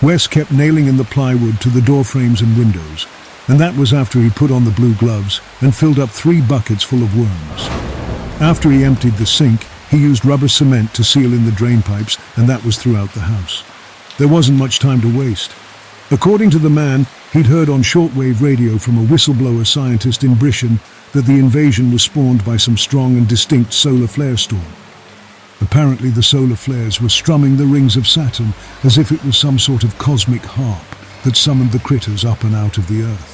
Wes kept nailing in the plywood to the door frames and windows, and that was after he put on the blue gloves and filled up 3 buckets full of worms. After he emptied the sink, he used rubber cement to seal in the drain pipes, and that was throughout the house. There wasn't much time to waste. According to the man, he'd heard on shortwave radio from a whistleblower scientist in Britain that the invasion was spawned by some strong and distinct solar flare storm. Apparently the solar flares were strumming the rings of Saturn as if it was some sort of cosmic harp that summoned the critters up and out of the Earth.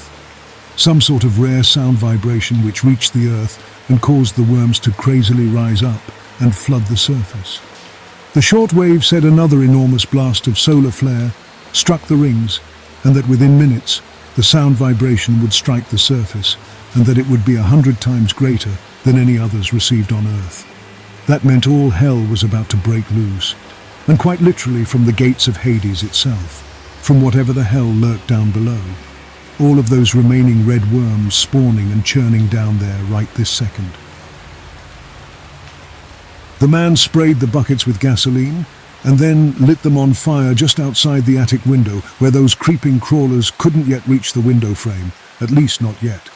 Some sort of rare sound vibration which reached the Earth and caused the worms to crazily rise up and flood the surface. The shortwave said another enormous blast of solar flare struck the rings, and that within minutes the sound vibration would strike the surface, and that it would be 100 times greater than any others received on Earth. That meant all hell was about to break loose, and quite literally from the gates of Hades itself, from whatever the hell lurked down below. All of those remaining red worms spawning and churning down there right this second. The man sprayed the buckets with gasoline and then lit them on fire just outside the attic window where those creeping crawlers couldn't yet reach the window frame, at least not yet,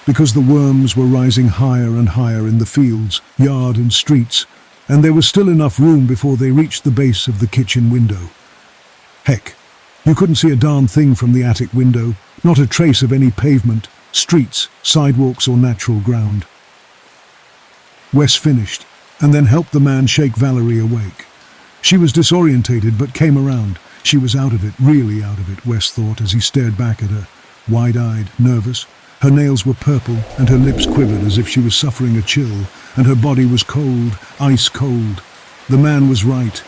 because the worms were rising higher and higher in the fields, yard and streets, and there was still enough room before they reached the base of the kitchen window. Heck, you couldn't see a darn thing from the attic window, not a trace of any pavement, streets, sidewalks or natural ground. Wes finished, and then helped the man shake Valerie awake. She was disorientated but came around. She was out of it, really out of it, Wes thought as he stared back at her, wide-eyed, nervous. Her nails were purple and her lips quivered as if she was suffering a chill, and her body was cold, ice cold. The man was right.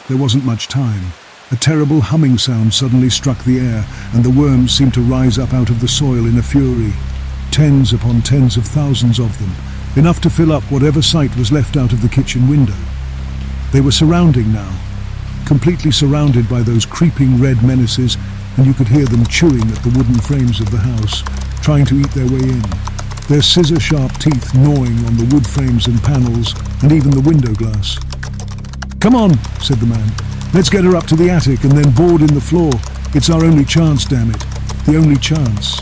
There wasn't much time. A terrible humming sound suddenly struck the air, and the worms seemed to rise up out of the soil in a fury. Tens upon tens of thousands of them, enough to fill up whatever sight was left out of the kitchen window. They were surrounding now, completely surrounded by those creeping red menaces, and you could hear them chewing at the wooden frames of the house, trying to eat their way in, their scissor-sharp teeth gnawing on the wood frames and panels, and even the window glass. "Come on," said the man. "Let's get her up to the attic and then board in the floor. It's our only chance, damn it. The only chance."